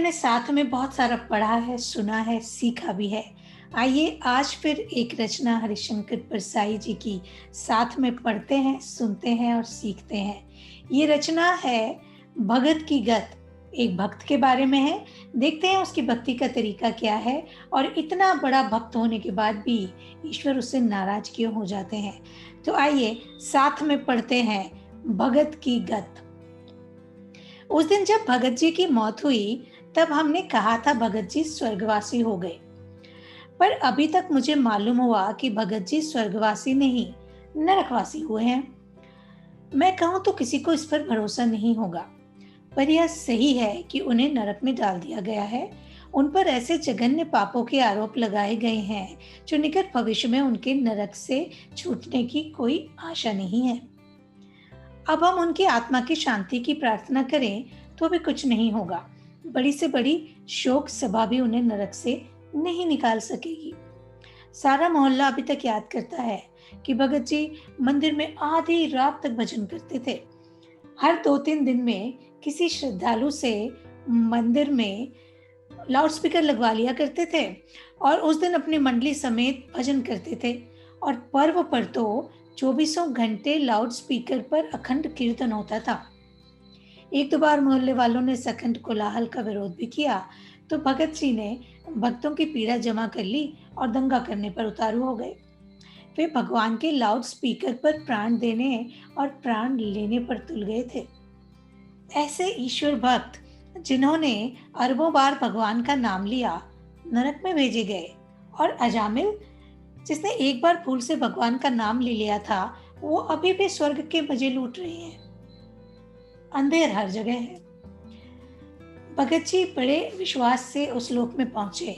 हमने साथ में बहुत सारा पढ़ा है, सुना है, सीखा भी है। आइए आज फिर एक रचना हरिशंकर परसाई जी की साथ में पढ़ते हैं, सुनते हैं और सीखते हैं। ये रचना है भगत की गत। एक भक्त के बारे में है। देखते हैं उसकी भक्ति का तरीका क्या है और इतना बड़ा भक्त होने के बाद भी ईश्वर उससे नाराज क्यों हो जाते हैं। तो आइए साथ में पढ़ते हैं भगत की गत। उस दिन जब भगत जी की मौत हुई, तब हमने कहा था भगत जी स्वर्गवासी हो गए। पर अभी तक मुझे मालूम हुआ कि भगत जी स्वर्गवासी नहीं, नरकवासी हुए हैं। मैं कहूं तो किसी को इस पर भरोसा नहीं होगा, पर यह सही है कि उन्हें नरक में डाल दिया गया है। उन पर ऐसे जघन्य पापों के आरोप लगाए गए हैं जो निकट भविष्य में उनके नरक से छूटने की कोई आशा नहीं है। अब हम उनकी आत्मा की शांति की प्रार्थना करें तो भी कुछ नहीं होगा। बड़ी से बड़ी शोक सभा भी उन्हें नरक से नहीं निकाल सकेगी। सारा मोहल्ला अभी तक याद करता है कि भगत जी मंदिर में आधी रात तक भजन करते थे। हर 2-3 दिन में किसी श्रद्धालु से मंदिर में लाउडस्पीकर लगवा लिया करते थे और उस दिन अपनी मंडली समेत भजन करते थे। और पर्व पर तो चौबीसों घंटे लाउड स्पीकर पर अखंड कीर्तन होता था। एक दो बार मोहल्ले वालों ने इस अखंड कोलाहल का विरोध भी किया, तो भगत सिंह ने भक्तों की पीड़ा जमा कर ली और दंगा करने पर उतारू हो गए। वे भगवान के लाउड स्पीकर पर प्राण देने और प्राण लेने पर तुल गए थे। ऐसे ईश्वर भक्त जिन्होंने अरबों बार भगवान का नाम लिया, नरक में भेजे गए। और अजामिल, जिसने एक बार भूल से भगवान का नाम ले लिया था, वो अभी भी स्वर्ग के मजे लूट रहे हैं। अंधेर हर जगह है। भगत जी बड़े विश्वास से उस लोक में पहुंचे।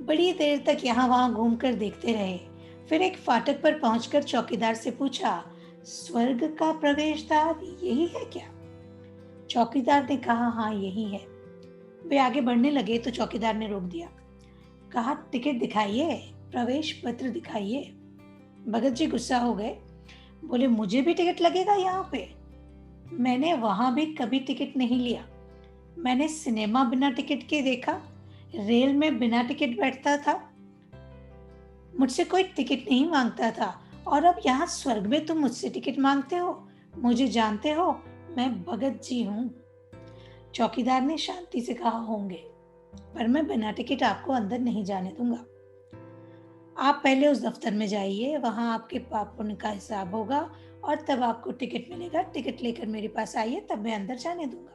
बड़ी देर तक यहाँ वहां घूमकर देखते रहे। फिर एक फाटक पर पहुंचकर चौकीदार से पूछा, स्वर्ग का प्रवेश द्वार यही है क्या? चौकीदार ने कहा, हाँ यही है। वे आगे बढ़ने लगे तो चौकीदार ने रोक दिया। कहा, टिकट दिखाइए, प्रवेश पत्र दिखाइए। भगत जी गुस्सा हो गए। बोले, मुझे भी टिकट लगेगा यहाँ पे? मैंने वहां भी कभी टिकट नहीं लिया। मैंने सिनेमा बिना टिकट के देखा, रेल में बिना टिकट बैठता था, मुझसे कोई टिकट नहीं मांगता था। और अब यहाँ स्वर्ग में तुम मुझसे टिकट मांगते हो? मुझे जानते हो, मैं भगत जी हूँ। चौकीदार ने शांति से कहा, होंगे, पर मैं बिना टिकट आपको अंदर नहीं जाने दूंगा। आप पहले उस दफ्तर में जाइए, वहां आपके पाप पुण्य का हिसाब होगा और तब आपको टिकट मिलेगा। टिकट लेकर मेरे पास आइए, तब मैं अंदर जाने दूंगा।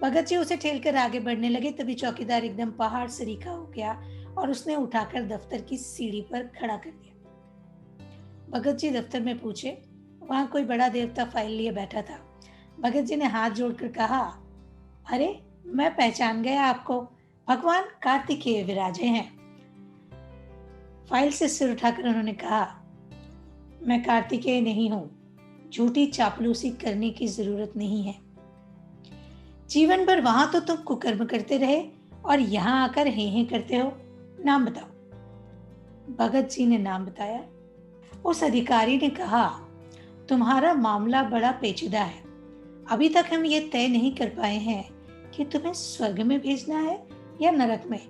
भगत जी उसे ठेलकर आगे बढ़ने लगे, तभी चौकीदार एकदम पहाड़ से रीखा हो गया और उसने उठाकर दफ्तर की सीढ़ी पर खड़ा कर दिया। भगत जी दफ्तर में पूछे। वहां कोई बड़ा देवता फाइल लिए बैठा था। भगत जी ने हाथ जोड़कर कहा, अरे मैं पहचान गया आपको, भगवान कार्तिकेय विराजे हैं। फाइल से सिर उठाकर उन्होंने कहा, मैं कार्तिकेय नहीं हूं। झूठी चापलूसी करने की जरूरत नहीं है। जीवन भर वहां तो तुम कुकर्म करते रहे और यहां आकर हे करते हो। नाम बताओ। भगत जी ने नाम बताया। उस अधिकारी ने कहा, तुम्हारा मामला बड़ा पेचीदा है। अभी तक हम ये तय नहीं कर पाए हैं कि तुम्हें स्वर्ग में भेजना है या नरक में।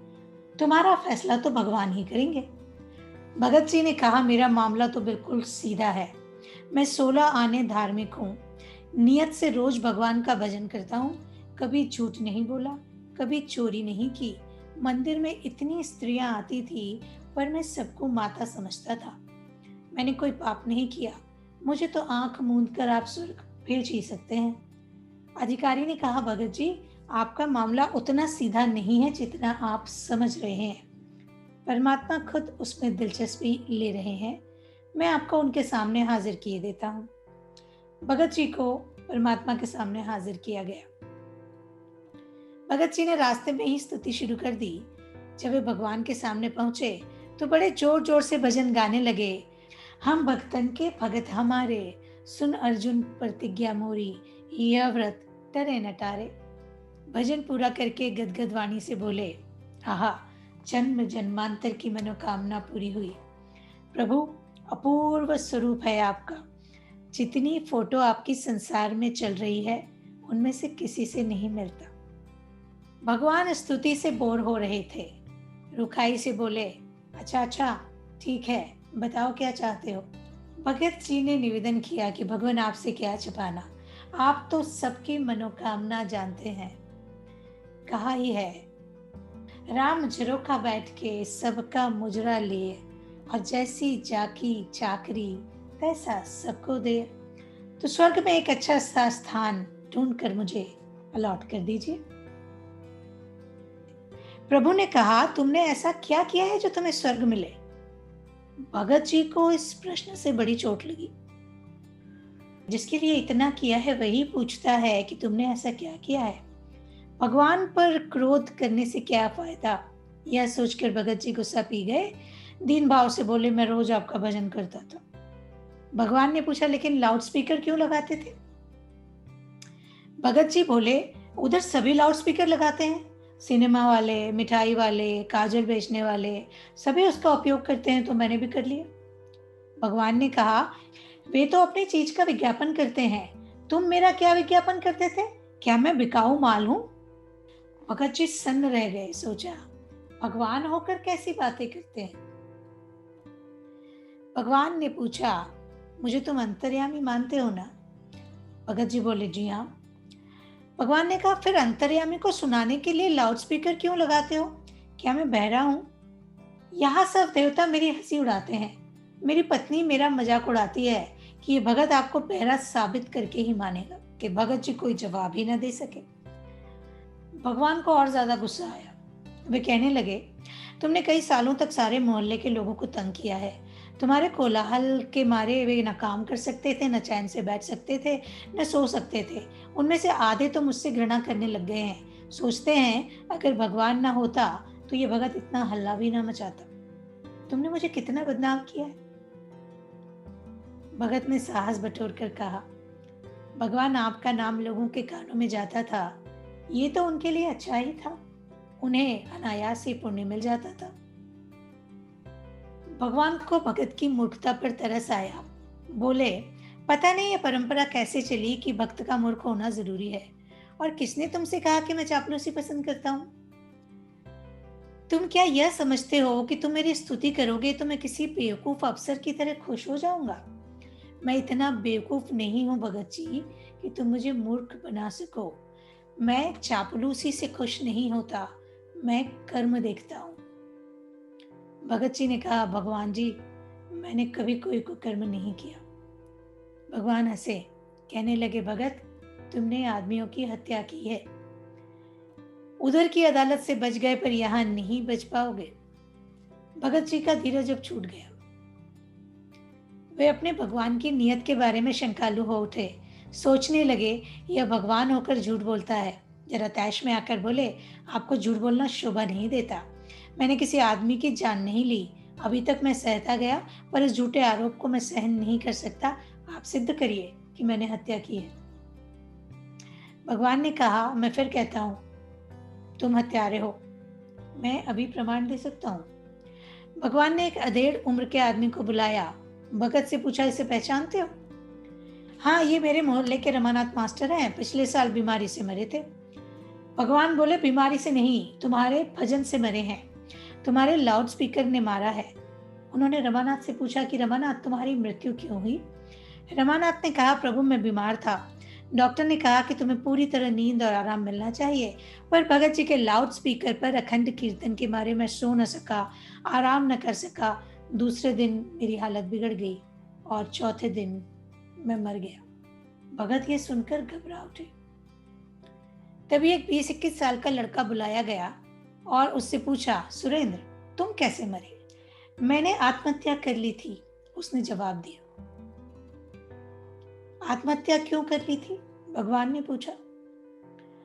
तुम्हारा फैसला तो भगवान ही करेंगे। भगत जी ने कहा, मेरा मामला तो बिल्कुल सीधा है। मैं 16 आने धार्मिक हूँ। नियत से रोज भगवान का भजन करता हूँ। कभी झूठ नहीं बोला, कभी चोरी नहीं की। मंदिर में इतनी स्त्रियां आती थी, पर मैं सबको माता समझता था। मैंने कोई पाप नहीं किया। मुझे तो आंख मूंद कर आप स्वर्ग भेज ही सकते हैं। अधिकारी ने कहा, भगत जी, आपका मामला उतना सीधा नहीं है जितना आप समझ रहे हैं। परमात्मा खुद उसमें दिलचस्पी ले रहे हैं। मैं आपको उनके सामने हाजिर किए देता हूँ। भगत जी को परमात्मा के सामने हाजिर किया गया। भगत जी ने रास्ते में ही स्तुति शुरू कर दी। जब वे भगवान के सामने पहुंचे तो बड़े जोर जोर से भजन गाने लगे। हम भक्तन के भगत हमारे, सुन अर्जुन प्रतिज्ञा मोरी, यह व्रत टरे न टारे। भजन पूरा करके गदगद वाणी से बोले, आहा, जन्म जन्मांतर की मनोकामना पूरी हुई। प्रभु, अपूर्व स्वरूप है आपका। जितनी फोटो आपकी संसार में चल रही है, उनमें से किसी से नहीं मिलता। भगवान स्तुति से बोर हो रहे थे। रुखाई से बोले, अच्छा अच्छा, ठीक है, बताओ क्या चाहते हो। भगत जी ने निवेदन किया कि भगवान आपसे क्या छिपाना, आप तो सबकी मनोकामना जानते हैं। कहा ही है, राम झरोखा बैठ के सबका मुजरा लिए, और जैसी जाकी चाकरी तैसा सबको दे। तो स्वर्ग में एक अच्छा सा स्थान ढूंढ कर मुझे अलॉट कर दीजिए। प्रभु ने कहा, तुमने ऐसा क्या किया है जो तुम्हें स्वर्ग मिले। भगत जी को इस प्रश्न से बड़ी चोट लगी। जिसके लिए इतना किया है वही पूछता है कि तुमने ऐसा क्या किया है। भगवान पर क्रोध करने से क्या फायदा, यह सोचकर भगत जी गुस्सा पी गए। दीन भाव से बोले, मैं रोज आपका भजन करता था। भगवान ने पूछा, लेकिन लाउड स्पीकर क्यों लगाते थे। भगत जी बोले, उधर सभी लाउड स्पीकर लगाते हैं, सिनेमा वाले, मिठाई वाले, काजल बेचने वाले, सभी उसका उपयोग करते हैं, तो मैंने भी कर लिया। भगवान ने कहा, वे तो अपनी चीज का विज्ञापन करते हैं, तुम मेरा क्या विज्ञापन करते थे। क्या मैं बिकाऊ माल हूं। भगत जी सन्न रह गए। सोचा, भगवान होकर कैसी बातें करते हैं। भगवान ने पूछा, मुझे तुम अंतर्यामी मानते हो ना। भगत जी बोले, जी हाँ। भगवान ने कहा, फिर अंतर्यामी को सुनाने के लिए लाउड स्पीकर क्यों लगाते हो। क्या मैं बहरा हूं। यहाँ सब देवता मेरी हंसी उड़ाते हैं। मेरी पत्नी मेरा मजाक उड़ाती है कि ये भगत आपको बहरा साबित करके ही मानेगा। कि भगत जी कोई जवाब ही ना दे सके। भगवान को और ज्यादा गुस्सा आया। वे कहने लगे, तुमने कई सालों तक सारे मोहल्ले के लोगों को तंग किया है। तुम्हारे कोलाहल के मारे वे न काम कर सकते थे, न चैन से बैठ सकते थे, न सो सकते थे। उनमें से आधे तो मुझसे घृणा करने लग गए हैं। सोचते हैं अगर भगवान ना होता तो ये भगत इतना हल्ला भी ना मचाता। तुमने मुझे कितना बदनाम किया है। भगत ने साहस बटोर कर कहा, भगवान आपका नाम लोगों के कानों में जाता था, ये तो उनके लिए अच्छा ही था। उन्हें अनायास ही पुण्य मिल जाता था। भगवान को भगत की मूर्खता पर तरस आया। बोले, पता नहीं ये परंपरा कैसे चली कि भक्त का मूर्ख होना जरूरी है। और किसने तुमसे कहा कि मैं चापलूसी पसंद करता हूँ। तुम क्या यह समझते हो कि तुम मेरी स्तुति करोगे तो मैं किसी बेवकूफ अफसर की तरह खुश हो जाऊंगा। मैं इतना बेवकूफ नहीं हूं भगत जी कि तुम मुझे मूर्ख बना सको। मैं चापलूसी से खुश नहीं होता, मैं कर्म देखता हूं। भगत जी ने कहा, भगवान जी, मैंने कभी कोई कुकर्म नहीं किया। भगवान हंसे। कहने लगे, भगत, तुमने आदमियों की हत्या की है। उधर की अदालत से बच गए पर यहां नहीं बच पाओगे। भगत जी का धीरज अब छूट गया। वे अपने भगवान की नियत के बारे में शंकालु हो उठे। सोचने लगे, यह भगवान होकर झूठ बोलता है। जरा तैश में आकर बोले, आपको झूठ बोलना शोभा नहीं देता। मैंने किसी आदमी की जान नहीं ली। अभी तक मैं सहता गया, पर इस झूठे आरोप को मैं सहन नहीं कर सकता। आप सिद्ध करिए कि मैंने हत्या की है। भगवान ने कहा, मैं फिर कहता हूं, तुम हत्यारे हो। मैं अभी प्रमाण दे सकता हूं। भगवान ने एक अधेड़ उम्र के आदमी को बुलाया। भगत से पूछा, इसे पहचानते हो। हाँ, ये मेरे मोहल्ले के रमानाथ मास्टर हैं, पिछले साल बीमारी से मरे थे। भगवान बोले, बीमारी से नहीं, तुम्हारे भजन से मरे हैं। तुम्हारे लाउड स्पीकर ने मारा है। उन्होंने रमानाथ से पूछा कि रमानाथ, तुम्हारी मृत्यु क्यों हुई। रमानाथ ने कहा, प्रभु मैं बीमार था। डॉक्टर ने कहा कि तुम्हें पूरी तरह नींद और आराम मिलना चाहिए, पर भगत जी के लाउड स्पीकर पर अखंड कीर्तन के मारे मैं सो न सका, आराम न कर सका। दूसरे दिन मेरी हालत बिगड़ गई और चौथे दिन मैं मर गया। भगत ये सुनकर घबरा उठे। तभी एक 20-21 साल का लड़का बुलाया गया और उससे पूछा, सुरेंद्र, तुम कैसे मरे। मैंने आत्महत्या कर ली थी, उसने जवाब दिया। आत्महत्या क्यों कर ली थी, भगवान ने पूछा।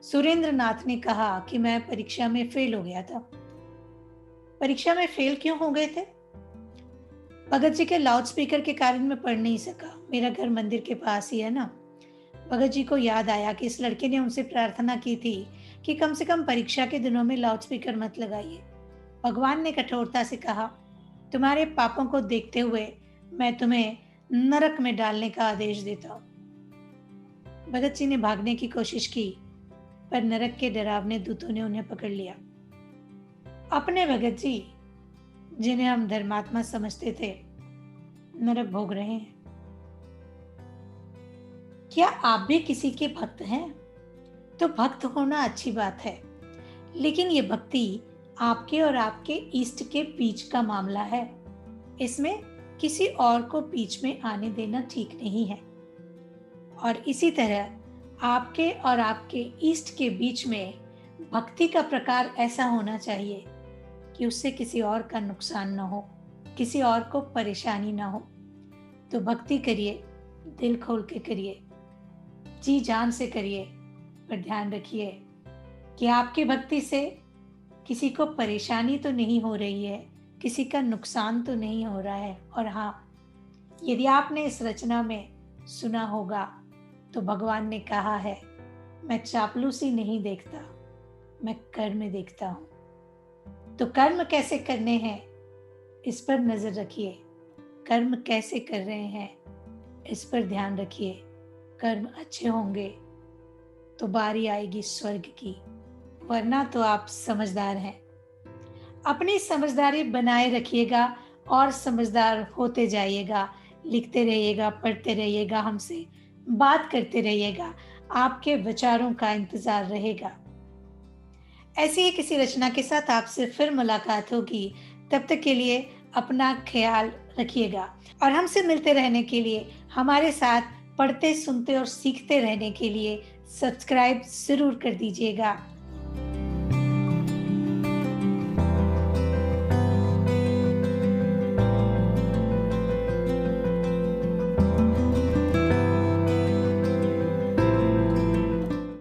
सुरेंद्र नाथ ने कहा कि मैं परीक्षा में फेल हो गया था। परीक्षा में फेल क्यों हो गए थे। भगत जी के लाउड स्पीकर के कारण मैं पढ़ नहीं सका। मेरा घर मंदिर के पास ही है ना। भगत जी को याद आया कि इस लड़के ने उनसे प्रार्थना की थी कि कम से कम परीक्षा के दिनों में लाउड स्पीकर मत लगाइए। भगवान ने कठोरता से कहा, तुम्हारे पापों को देखते हुए मैं तुम्हें नरक में डालने का आदेश देता हूं। भगत जी ने भागने की कोशिश की, पर नरक के डरावने दूतों ने उन्हें पकड़ लिया। अपने भगत जी, जिन्हें हम धर्मात्मा समझते थे, नरक भोग रहे हैं। क्या आप भी किसी के भक्त हैं? तो भक्त होना अच्छी बात है, लेकिन ये भक्ति आपके और आपके इष्ट के बीच का मामला है। इसमें किसी और को बीच में आने देना ठीक नहीं है। और इसी तरह आपके और आपके इष्ट के बीच में भक्ति का प्रकार ऐसा होना चाहिए कि उससे किसी और का नुकसान न हो, किसी और को परेशानी ना हो। तो भक्ति करिए, दिल खोल के करिए, जी जान से करिए, पर ध्यान रखिए कि आपकी भक्ति से किसी को परेशानी तो नहीं हो रही है, किसी का नुकसान तो नहीं हो रहा है। और हाँ, यदि आपने इस रचना में सुना होगा तो भगवान ने कहा है, मैं चापलूसी नहीं देखता, मैं कर्म देखता हूं। तो कर्म कैसे करने हैं, इस पर नजर रखिए। कर्म कैसे कर रहे हैं, इस पर ध्यान रखिए। कर्म अच्छे होंगे तो बारी आएगी स्वर्ग की, वरना तो आप समझदार हैं। अपनी समझदारी बनाए रखिएगा और समझदार होते जाइएगा। लिखते रहिएगा, पढ़ते रहिएगा, हमसे बात करते रहिएगा। आपके विचारों का इंतजार रहेगा। ऐसी ही किसी रचना के साथ आपसे फिर मुलाकात होगी। तब तक के लिए अपना ख्याल रखिएगा और हमसे मिलते रहने के लिए, हमारे साथ पढ़ते, सुनते और सीखते रहने के लिए सब्सक्राइब जरूर कर दीजिएगा।